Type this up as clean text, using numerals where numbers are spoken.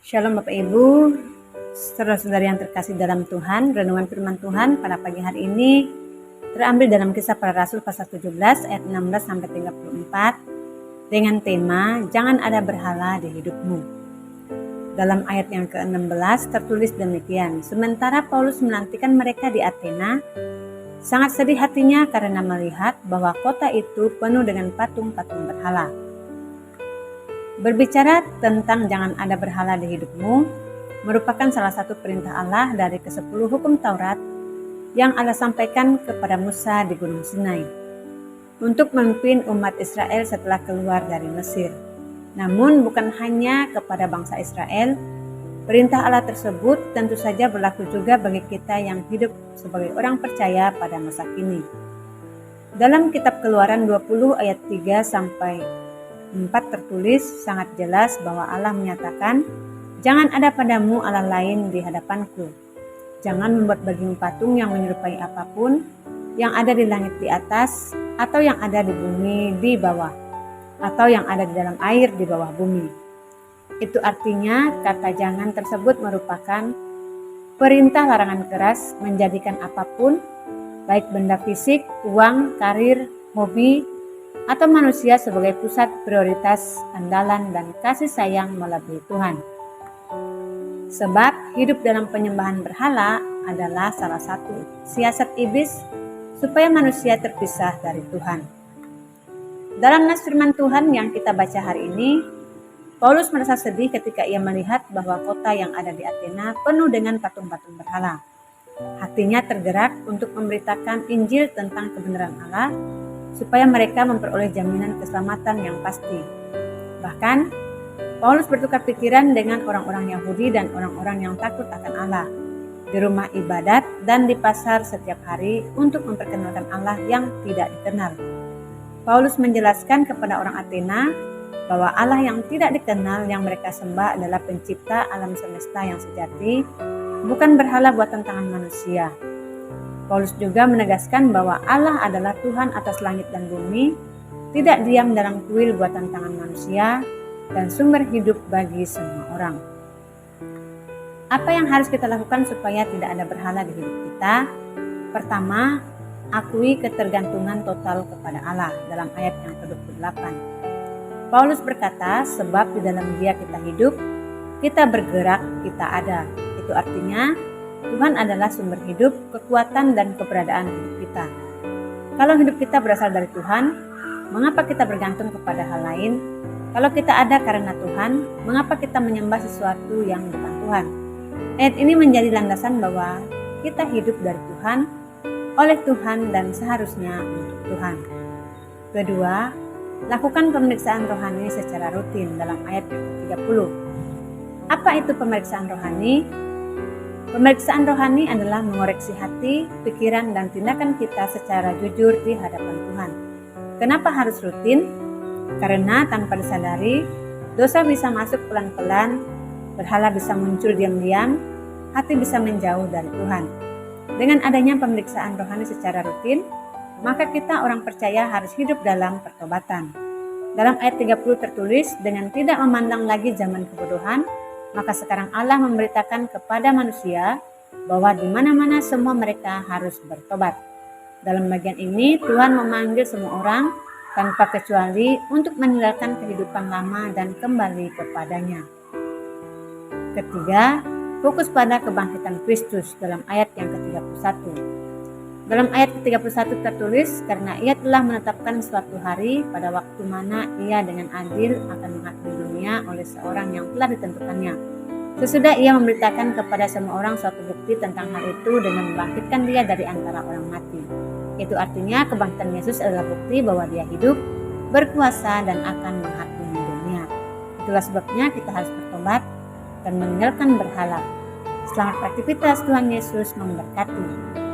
Shalom Bapak Ibu, saudara-saudari yang terkasih dalam Tuhan. Renungan firman Tuhan pada pagi hari ini terambil dalam Kisah Para Rasul pasal 17 ayat 16 sampai 34 dengan tema Jangan ada berhala di hidupmu. Dalam ayat yang ke-16 tertulis demikian, sementara Paulus menantikan mereka di Athena, sangat sedih hatinya karena melihat bahwa kota itu penuh dengan patung-patung berhala. Berbicara tentang jangan ada berhala di hidupmu merupakan salah satu perintah Allah dari ke-10 hukum Taurat yang Allah sampaikan kepada Musa di Gunung Sinai untuk memimpin umat Israel setelah keluar dari Mesir. Namun bukan hanya kepada bangsa Israel, perintah Allah tersebut tentu saja berlaku juga bagi kita yang hidup sebagai orang percaya pada masa kini. Dalam kitab Keluaran 20 ayat 3 sampai 4 tertulis sangat jelas bahwa Allah menyatakan, jangan ada padamu Allah lain di hadapanku. Jangan membuat bagimu patung yang menyerupai apapun yang ada di langit di atas, atau yang ada di bumi di bawah, atau yang ada di dalam air di bawah bumi. Itu artinya kata jangan tersebut merupakan perintah larangan keras menjadikan apapun, baik benda fisik, uang, karir, hobi, atau manusia sebagai pusat prioritas, andalan, dan kasih sayang melebihi Tuhan. Sebab hidup dalam penyembahan berhala adalah salah satu siasat iblis supaya manusia terpisah dari Tuhan. Dalam nas firman Tuhan yang kita baca hari ini, Paulus merasa sedih ketika ia melihat bahwa kota yang ada di Athena penuh dengan patung-patung berhala. Hatinya tergerak untuk memberitakan Injil tentang kebenaran Allah supaya mereka memperoleh jaminan keselamatan yang pasti. Bahkan, Paulus bertukar pikiran dengan orang-orang Yahudi dan orang-orang yang takut akan Allah di rumah ibadat dan di pasar setiap hari untuk memperkenalkan Allah yang tidak dikenal. Paulus menjelaskan kepada orang Athena bahwa Allah yang tidak dikenal yang mereka sembah adalah pencipta alam semesta yang sejati, bukan berhala buatan tangan manusia. Paulus juga menegaskan bahwa Allah adalah Tuhan atas langit dan bumi, tidak diam dalam kuil buatan tangan manusia, dan sumber hidup bagi semua orang. Apa yang harus kita lakukan supaya tidak ada berhala di hidup kita? Pertama, akui ketergantungan total kepada Allah dalam ayat yang ke-28. Paulus berkata, sebab di dalam Dia kita hidup, kita bergerak, kita ada. Itu artinya, Tuhan adalah sumber hidup, kekuatan, dan keberadaan hidup kita. Kalau hidup kita berasal dari Tuhan, mengapa kita bergantung kepada hal lain? Kalau kita ada karena Tuhan, mengapa kita menyembah sesuatu yang bukan Tuhan? Ayat ini menjadi landasan bahwa kita hidup dari Tuhan, oleh Tuhan, dan seharusnya untuk Tuhan. Kedua, lakukan pemeriksaan rohani secara rutin dalam ayat ke-30. Apa itu pemeriksaan rohani? Pemeriksaan rohani adalah mengoreksi hati, pikiran, dan tindakan kita secara jujur di hadapan Tuhan. Kenapa harus rutin? Karena tanpa disadari, dosa bisa masuk pelan-pelan, berhala bisa muncul diam-diam, hati bisa menjauh dari Tuhan. Dengan adanya pemeriksaan rohani secara rutin, maka kita orang percaya harus hidup dalam pertobatan. Dalam ayat 30 tertulis, dengan tidak memandang lagi zaman kebodohan, maka sekarang Allah memberitakan kepada manusia bahwa di mana-mana semua mereka harus bertobat. Dalam bagian ini Tuhan memanggil semua orang tanpa kecuali untuk meninggalkan kehidupan lama dan kembali kepadanya. Ketiga, fokus pada kebangkitan Kristus dalam ayat yang ke-31. Dalam ayat ke-31 tertulis, karena Ia telah menetapkan suatu hari pada waktu mana Ia dengan adil akan menghakimi dunia oleh seorang yang telah ditentukannya. Sesudah Ia memberitakan kepada semua orang suatu bukti tentang hal itu dengan membangkitkan Dia dari antara orang mati. Itu artinya kebangkitan Yesus adalah bukti bahwa Dia hidup, berkuasa, dan akan menghakimi dunia. Itulah sebabnya kita harus bertobat dan meninggalkan berhala. Selamat beraktivitas, Tuhan Yesus memberkati.